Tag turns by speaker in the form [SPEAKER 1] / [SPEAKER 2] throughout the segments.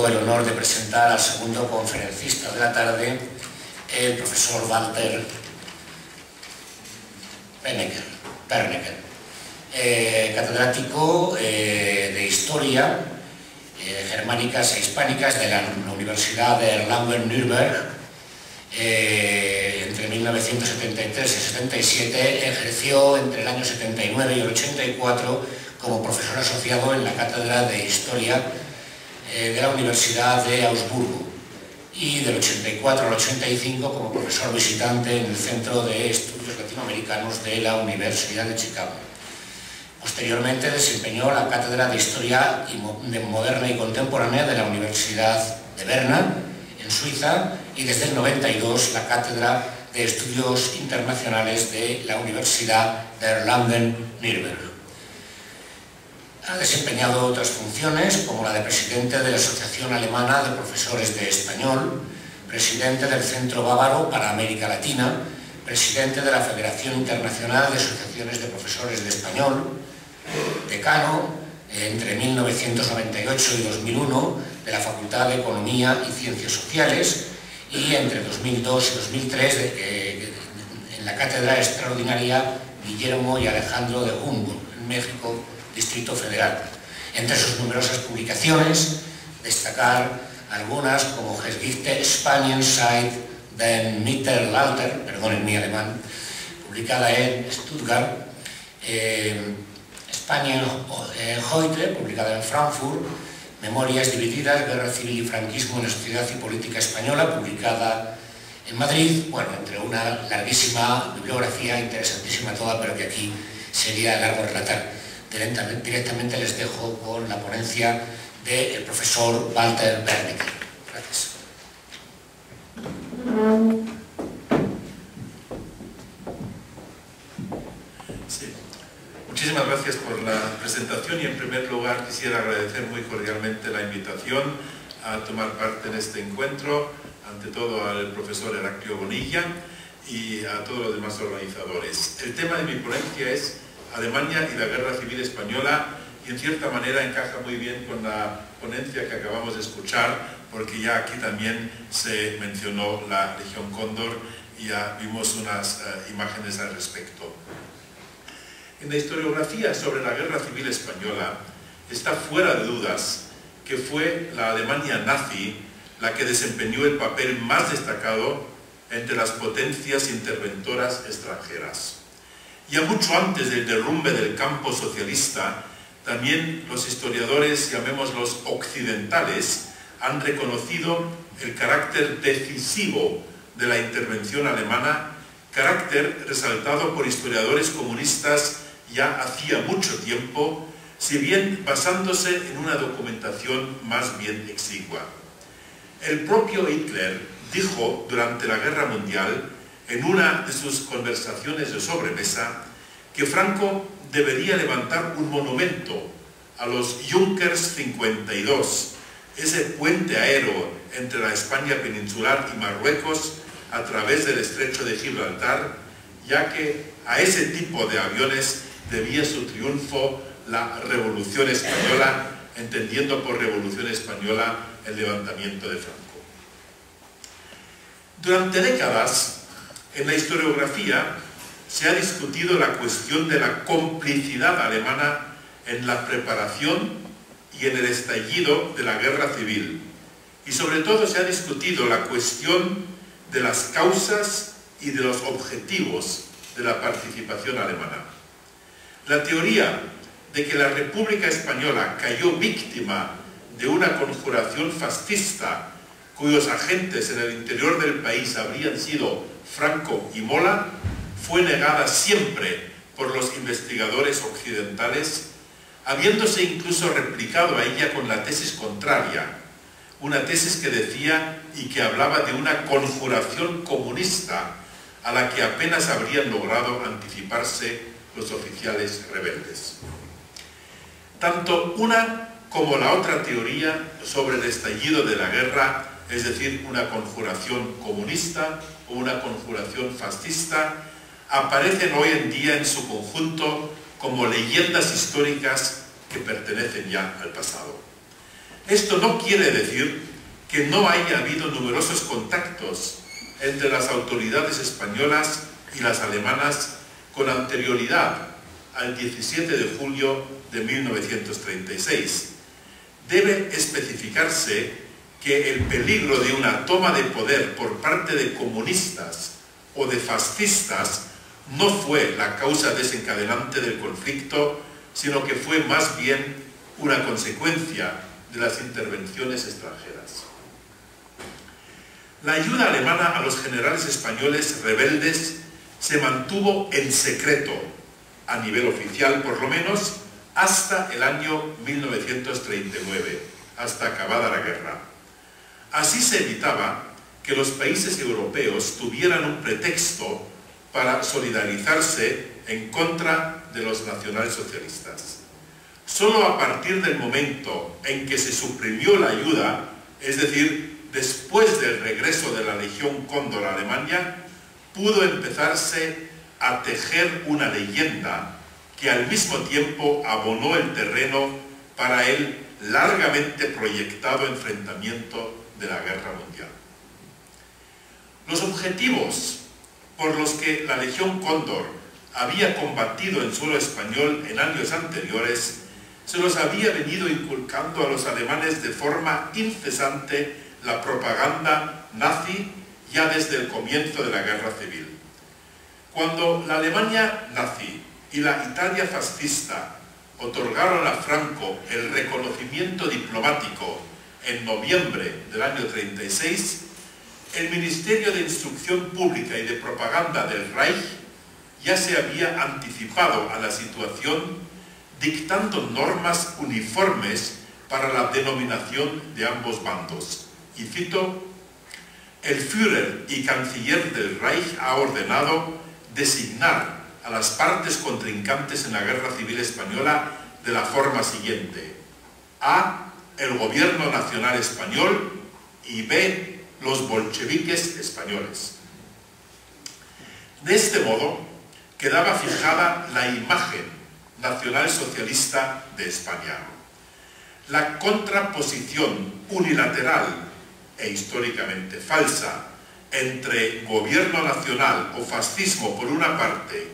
[SPEAKER 1] el honor de presentar al segundo conferencista de la tarde, el profesor Walter Pernecker, catedrático de Historia Germánicas e Hispánicas de la Universidad de Erlangen-Nürnberg. Entre 1973 y 77 ejerció entre el año 79 y el 84 como profesor asociado en la Cátedra de Historia de la Universidad de Augsburgo y del 84 al 85 como profesor visitante en el Centro de Estudios Latinoamericanos de la Universidad de Chicago. Posteriormente desempeñó la Cátedra de Historia Moderna y Contemporánea de la Universidad de Berna, en Suiza, y desde el 92 la Cátedra de Estudios Internacionales de la Universidad de Erlangen-Nürnberg. Ha desempeñado otras funciones como la de presidente de la Asociación Alemana de Profesores de Español, presidente del Centro Bávaro para América Latina, presidente de la Federación Internacional de Asociaciones de Profesores de Español, decano entre 1998 y 2001 de la Facultad de Economía y Ciencias Sociales y entre 2002 y 2003 en la Cátedra Extraordinaria Guillermo y Alejandro de Humboldt, en México, Distrito Federal. Entre sus numerosas publicaciones, destacar algunas como Geschichte Spanien seit dem Mittelalter, perdonen mi alemán, publicada en Stuttgart, Spanien heute, publicada en Frankfurt, Memorias divididas, Guerra Civil y Franquismo en la Sociedad y Política Española, publicada en Madrid, bueno, entre una larguísima bibliografía, interesantísima toda, pero que aquí sería largo relatar. Directamente les dejo con la ponencia del profesor Walter Pernecker. Gracias.
[SPEAKER 2] Sí. Muchísimas gracias por la presentación y en primer lugar quisiera agradecer muy cordialmente la invitación a tomar parte en este encuentro, ante todo al profesor Heraclio Bonilla y a todos los demás organizadores. El tema de mi ponencia es Alemania y la Guerra Civil Española y en cierta manera encaja muy bien con la ponencia que acabamos de escuchar porque ya aquí también se mencionó la Legión Cóndor y ya vimos unas imágenes al respecto. En la historiografía sobre la Guerra Civil Española está fuera de dudas que fue la Alemania nazi la que desempeñó el papel más destacado entre las potencias interventoras extranjeras. Ya mucho antes del derrumbe del campo socialista, también los historiadores, llamémoslos occidentales, han reconocido el carácter decisivo de la intervención alemana, carácter resaltado por historiadores comunistas ya hacía mucho tiempo, si bien basándose en una documentación más bien exigua. El propio Hitler dijo durante la Guerra Mundial, en una de sus conversaciones de sobremesa, que Franco debería levantar un monumento a los Junkers 52, ese puente aéreo entre la España peninsular y Marruecos a través del estrecho de Gibraltar, ya que a ese tipo de aviones debía su triunfo la Revolución Española, entendiendo por Revolución Española el levantamiento de Franco. Durante décadas, en la historiografía se ha discutido la cuestión de la complicidad alemana en la preparación y en el estallido de la guerra civil y sobre todo se ha discutido la cuestión de las causas y de los objetivos de la participación alemana. La teoría de que la República Española cayó víctima de una conjuración fascista cuyos agentes en el interior del país habrían sido Franco y Mola, fue negada siempre por los investigadores occidentales, habiéndose incluso replicado a ella con la tesis contraria, una tesis que decía y que hablaba de una conjuración comunista a la que apenas habrían logrado anticiparse los oficiales rebeldes. Tanto una como la otra teoría sobre el estallido de la guerra, es decir, una conjuración comunista o una conjuración fascista, aparecen hoy en día en su conjunto como leyendas históricas que pertenecen ya al pasado. Esto no quiere decir que no haya habido numerosos contactos entre las autoridades españolas y las alemanas con anterioridad al 17 de julio de 1936. Debe especificarse que el peligro de una toma de poder por parte de comunistas o de fascistas no fue la causa desencadenante del conflicto, sino que fue más bien una consecuencia de las intervenciones extranjeras. La ayuda alemana a los generales españoles rebeldes se mantuvo en secreto, a nivel oficial por lo menos, hasta el año 1939, hasta acabada la guerra. Así se evitaba que los países europeos tuvieran un pretexto para solidarizarse en contra de los nacionalsocialistas. Solo a partir del momento en que se suprimió la ayuda, es decir, después del regreso de la Legión Cóndor a Alemania, pudo empezarse a tejer una leyenda que al mismo tiempo abonó el terreno para el largamente proyectado enfrentamiento de la Guerra Mundial. Los objetivos por los que la Legión Cóndor había combatido en suelo español en años anteriores se los había venido inculcando a los alemanes de forma incesante la propaganda nazi ya desde el comienzo de la Guerra Civil. Cuando la Alemania nazi y la Italia fascista otorgaron a Franco el reconocimiento diplomático en noviembre del año 36, el Ministerio de Instrucción Pública y de Propaganda del Reich ya se había anticipado a la situación dictando normas uniformes para la denominación de ambos bandos. Y cito: el Führer y canciller del Reich ha ordenado designar a las partes contrincantes en la Guerra Civil Española de la forma siguiente: A, el Gobierno Nacional Español, y B, los bolcheviques españoles. De este modo, quedaba fijada la imagen nacionalsocialista de España. La contraposición unilateral e históricamente falsa entre gobierno nacional o fascismo por una parte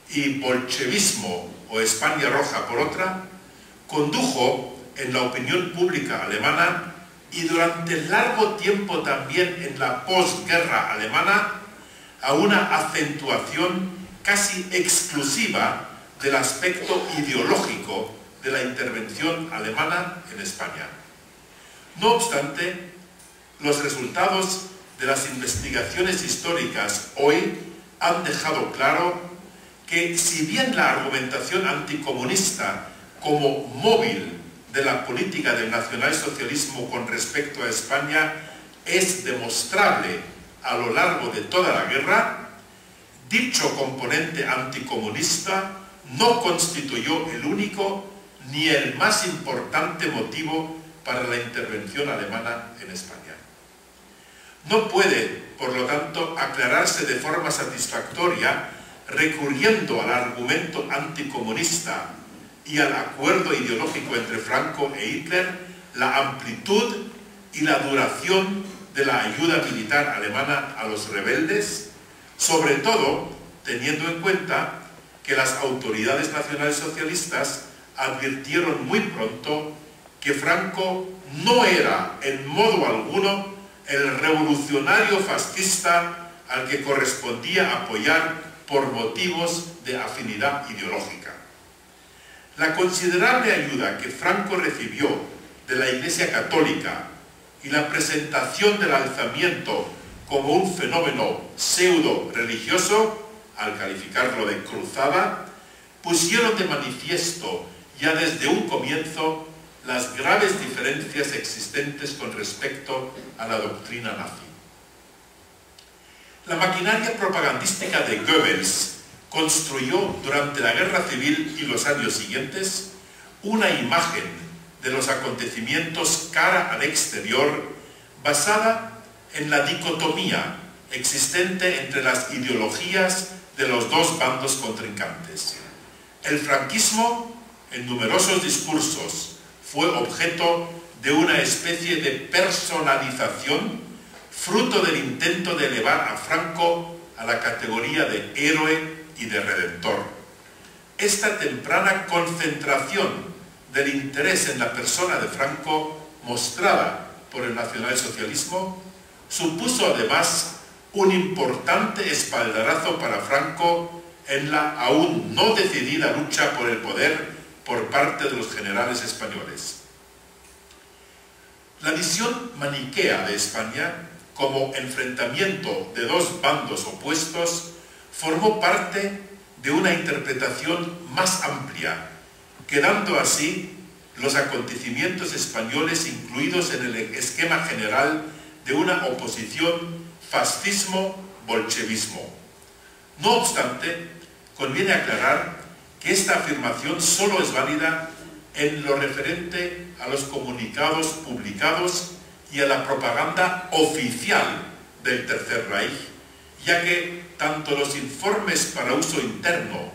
[SPEAKER 2] y bolchevismo o España roja por otra, condujo en la opinión pública alemana y durante largo tiempo también en la posguerra alemana a una acentuación casi exclusiva del aspecto ideológico de la intervención alemana en España. No obstante, los resultados de las investigaciones históricas hoy han dejado claro que, si bien la argumentación anticomunista como móvil de la política del nacionalsocialismo con respecto a España es demostrable a lo largo de toda la guerra, dicho componente anticomunista no constituyó el único ni el más importante motivo para la intervención alemana en España. No puede, por lo tanto, aclararse de forma satisfactoria recurriendo al argumento anticomunista y al acuerdo ideológico entre Franco e Hitler la amplitud y la duración de la ayuda militar alemana a los rebeldes, sobre todo teniendo en cuenta que las autoridades nacionalsocialistas advirtieron muy pronto que Franco no era en modo alguno el revolucionario fascista al que correspondía apoyar por motivos de afinidad ideológica. La considerable ayuda que Franco recibió de la Iglesia Católica y la presentación del alzamiento como un fenómeno pseudo-religioso, al calificarlo de cruzada, pusieron de manifiesto ya desde un comienzo las graves diferencias existentes con respecto a la doctrina nazi. La maquinaria propagandística de Goebbels construyó durante la Guerra Civil y los años siguientes una imagen de los acontecimientos cara al exterior basada en la dicotomía existente entre las ideologías de los dos bandos contrincantes. El franquismo, en numerosos discursos, fue objeto de una especie de personalización fruto del intento de elevar a Franco a la categoría de héroe y de redentor. Esta temprana concentración del interés en la persona de Franco, mostrada por el nacionalsocialismo, supuso además un importante espaldarazo para Franco en la aún no decidida lucha por el poder por parte de los generales españoles. La visión maniquea de España como enfrentamiento de dos bandos opuestos formó parte de una interpretación más amplia, quedando así los acontecimientos españoles incluidos en el esquema general de una oposición fascismo-bolchevismo. No obstante, conviene aclarar que esta afirmación solo es válida en lo referente a los comunicados publicados y a la propaganda oficial del Tercer Reich, ya que tanto los informes para uso interno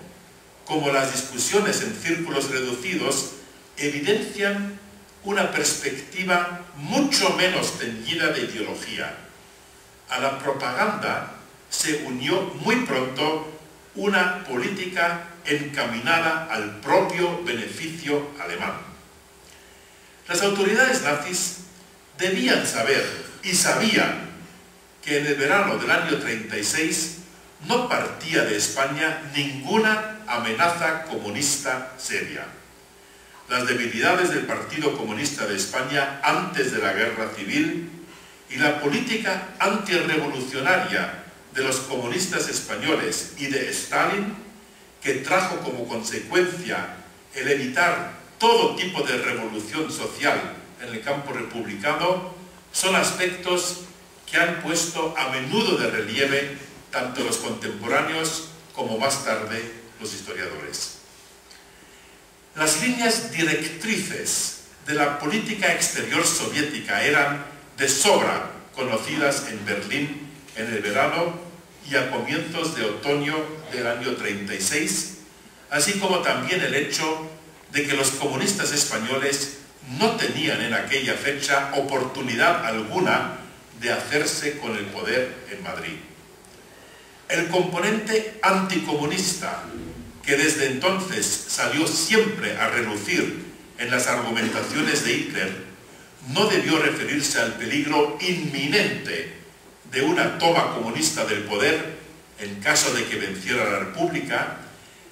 [SPEAKER 2] como las discusiones en círculos reducidos evidencian una perspectiva mucho menos teñida de ideología. A la propaganda se unió muy pronto una política encaminada al propio beneficio alemán. Las autoridades nazis debían saber y sabían que en el verano del año 36 no partía de España ninguna amenaza comunista seria. Las debilidades del Partido Comunista de España antes de la Guerra Civil y la política antirrevolucionaria de los comunistas españoles y de Stalin, que trajo como consecuencia el evitar todo tipo de revolución social en el campo republicano, son aspectos que han puesto a menudo de relieve tanto los contemporáneos como más tarde los historiadores. Las líneas directrices de la política exterior soviética eran de sobra conocidas en Berlín en el verano y a comienzos de otoño del año 36, así como también el hecho de que los comunistas españoles no tenían en aquella fecha oportunidad alguna de hacerse con el poder en Madrid. El componente anticomunista, que desde entonces salió siempre a relucir en las argumentaciones de Hitler, no debió referirse al peligro inminente de una toma comunista del poder en caso de que venciera la República,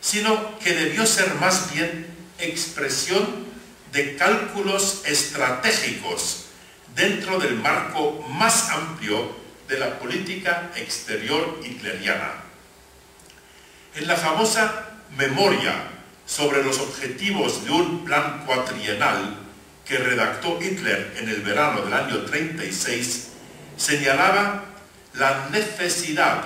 [SPEAKER 2] sino que debió ser más bien expresión de cálculos estratégicos dentro del marco más amplio de la política exterior hitleriana. En la famosa memoria sobre los objetivos de un plan cuatrienal que redactó Hitler en el verano del año 36, señalaba la necesidad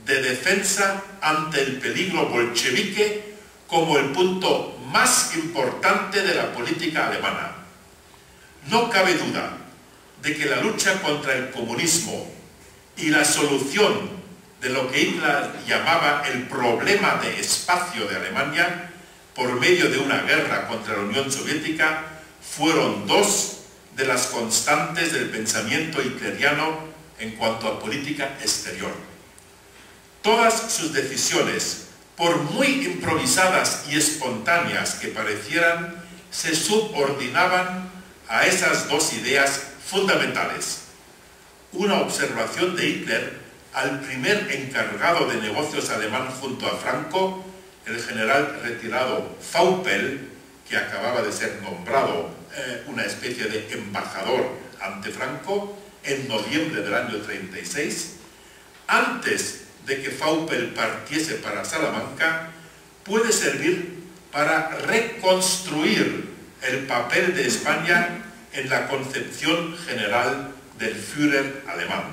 [SPEAKER 2] de defensa ante el peligro bolchevique como el punto más importante de la política alemana. No cabe duda de que la lucha contra el comunismo y la solución de lo que Hitler llamaba el problema de espacio de Alemania por medio de una guerra contra la Unión Soviética fueron dos de las constantes del pensamiento hitleriano en cuanto a política exterior. Todas sus decisiones, por muy improvisadas y espontáneas que parecieran, se subordinaban a esas dos ideas fundamentales. Una observación de Hitler al primer encargado de negocios alemán junto a Franco, el general retirado Vaupel, que acababa de ser nombrado una especie de embajador ante Franco en noviembre del año 36, antes de que Vaupel partiese para Salamanca, puede servir para reconstruir el papel de España en la concepción general del Führer alemán.